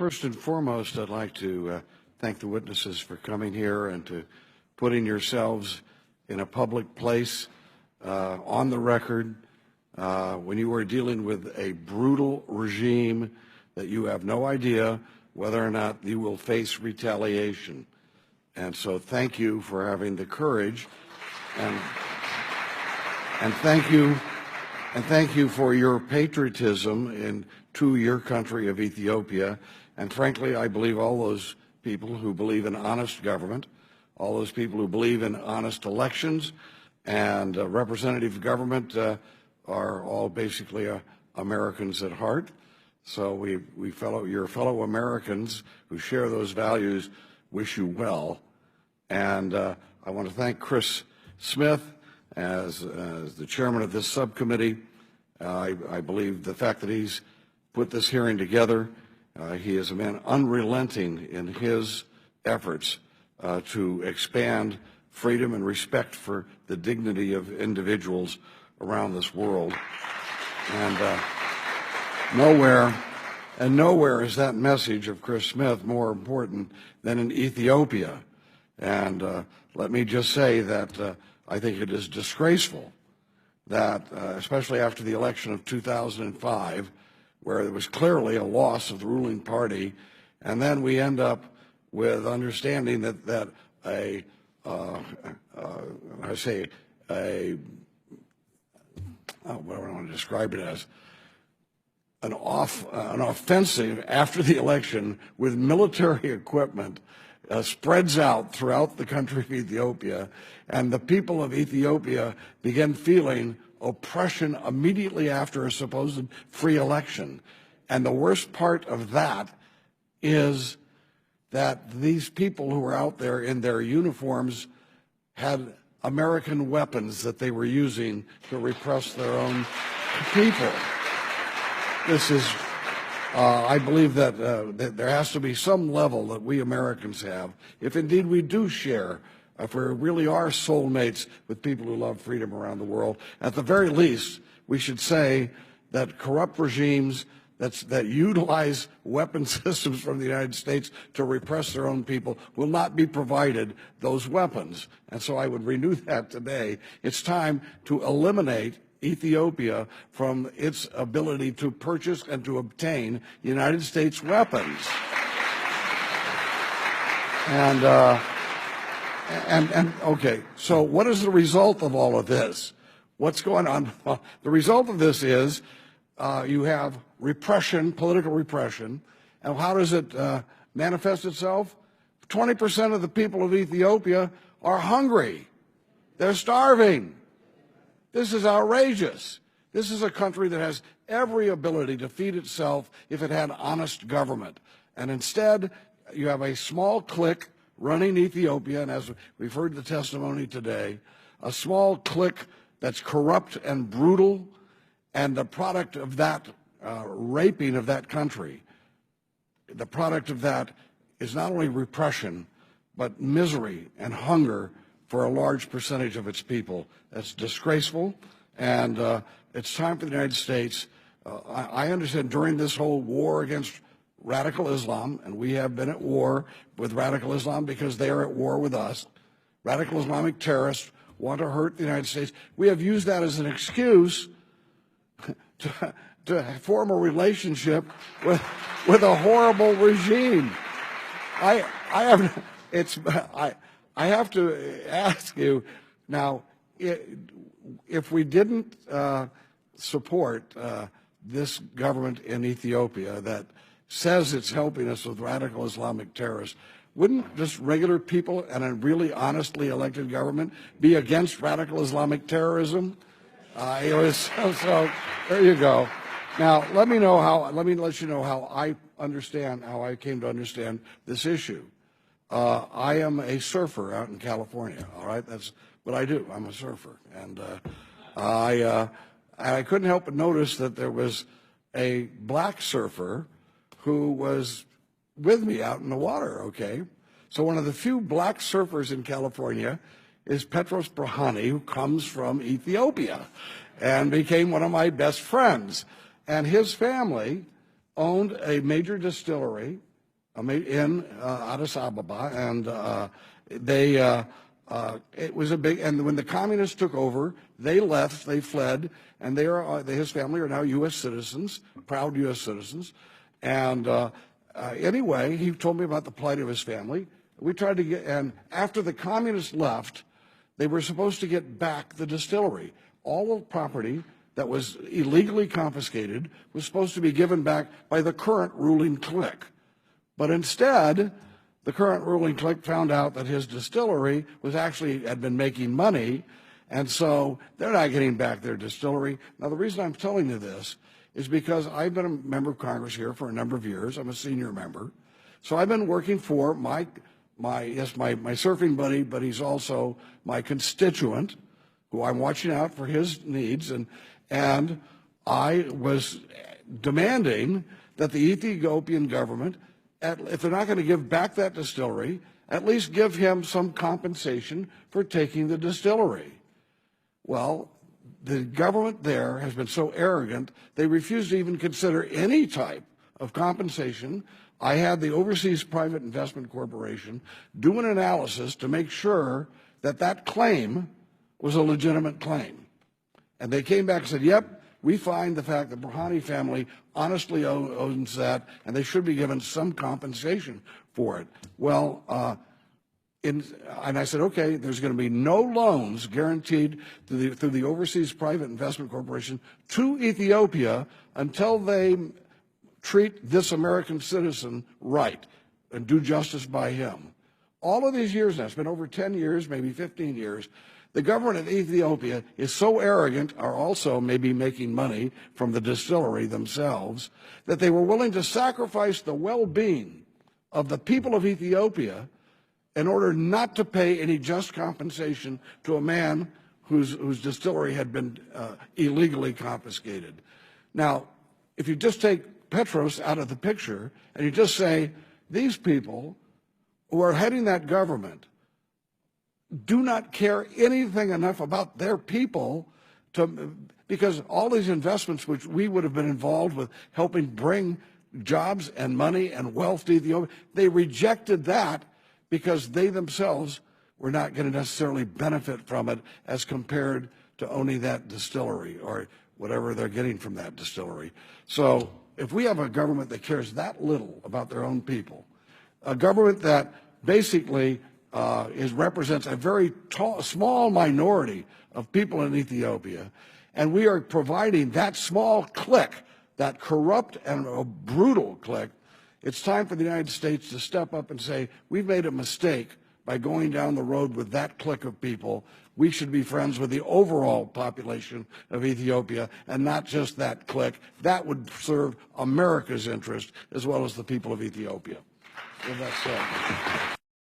First and foremost, I'd like to thank the witnesses for coming here and to putting yourselves in a public place on the record when you are dealing with a brutal regime that you have no idea whether or not you will face retaliation. And so thank you for having the courage and thank you for your patriotism to your country of Ethiopia. And frankly, I believe all those people who believe in honest government, all those people who believe in honest elections and representative government are all basically Americans at heart. So your fellow Americans who share those values wish you well. And I want to thank Chris Smith as the chairman of this subcommittee. I believe the fact that he's put this hearing together, he is a man unrelenting in his efforts to expand freedom and respect for the dignity of individuals around this world. And nowhere is that message of Chris Smith more important than in Ethiopia. And let me just say that I think it is disgraceful that, especially after the election of 2005, where there was clearly a loss of the ruling party, and then we end up with understanding that I want to describe it as an offensive after the election with military equipment spreads out throughout the country of Ethiopia, and the people of Ethiopia begin feeling oppression immediately after a supposed free election. And the worst part of that is that these people who were out there in their uniforms had American weapons that they were using to repress their own people. This is, I believe that there has to be some level that we Americans have, if indeed we do share, if we really are soulmates with people who love freedom around the world. At the very least, we should say that corrupt regimes that utilize weapon systems from the United States to repress their own people will not be provided those weapons. And so I would renew that today. It's time to eliminate Ethiopia from its ability to purchase and to obtain United States weapons. Okay, so what is the result of all of this? What's going on? Well, the result of this is you have repression, political repression. And how does it manifest itself? 20% of the people of Ethiopia are hungry. They're starving. This is outrageous. This is a country that has every ability to feed itself if it had honest government. And instead, you have a small clique running Ethiopia, and as we've heard the testimony today, a small clique that's corrupt and brutal, and the product of that raping of that country, the product of that is not only repression, but misery and hunger for a large percentage of its people. That's disgraceful, and it's time for the United States. I understand during this whole war against radical Islam, and we have been at war with radical Islam because they are at war with us. Radical Islamic terrorists want to hurt the United States. We have used that as an excuse to form a relationship with a horrible regime. I have to ask you now, if we didn't support this government in Ethiopia that says it's helping us with radical Islamic terrorists, wouldn't just regular people and a really honestly elected government be against radical Islamic terrorism? So there you go. Now let me let you know how I came to understand this issue. I am a surfer out in California. All right, that's what I do. I'm a surfer, and I couldn't help but notice that there was a black surfer who was with me out in the water. Okay, so one of the few black surfers in California is Petros Brahani, who comes from Ethiopia and became one of my best friends. And his family owned a major distillery in Addis Ababa, and it was a big. And when the communists took over, they left, they fled, and his family are now U.S. citizens, proud U.S. citizens. And anyway, he told me about the plight of his family. We tried to get, and after the communists left, they were supposed to get back the distillery. All of the property that was illegally confiscated was supposed to be given back by the current ruling clique. But instead, the current ruling clique found out that his distillery had been making money, and so they're not getting back their distillery. Now, the reason I'm telling you this is because I've been a member of Congress here for a number of years. I'm a senior member. So I've been working for my surfing buddy, but he's also my constituent, who I'm watching out for his needs, and I was demanding that the Ethiopian government, if they're not going to give back that distillery, at least give him some compensation for taking the distillery. Well, the government there has been so arrogant, they refuse to even consider any type of compensation. I had the Overseas Private Investment Corporation do an analysis to make sure that that claim was a legitimate claim. And they came back and said, yep, we find the fact that the Walgahii family honestly owns that, and they should be given some compensation for it. Well, and I said, okay, there's going to be no loans guaranteed through the Overseas Private Investment Corporation to Ethiopia until they treat this American citizen right and do justice by him. All of these years now, it's been over 10 years, maybe 15 years, the government of Ethiopia is so arrogant, are also maybe making money from the distillery themselves, that they were willing to sacrifice the well-being of the people of Ethiopia in order not to pay any just compensation to a man whose distillery had been illegally confiscated. Now, if you just take Petros out of the picture and you just say, these people who are heading that government do not care anything enough about their people because all these investments which we would have been involved with helping bring jobs and money and wealth to Ethiopia, they rejected that because they themselves were not going to necessarily benefit from it as compared to owning that distillery or whatever they're getting from that distillery. So if we have a government that cares that little about their own people, a government that basically represents a very small minority of people in Ethiopia, and we are providing that small clique, that corrupt and brutal clique, it's time for the United States to step up and say, we've made a mistake by going down the road with that clique of people. We should be friends with the overall population of Ethiopia and not just that clique. That would serve America's interest as well as the people of Ethiopia. With that said.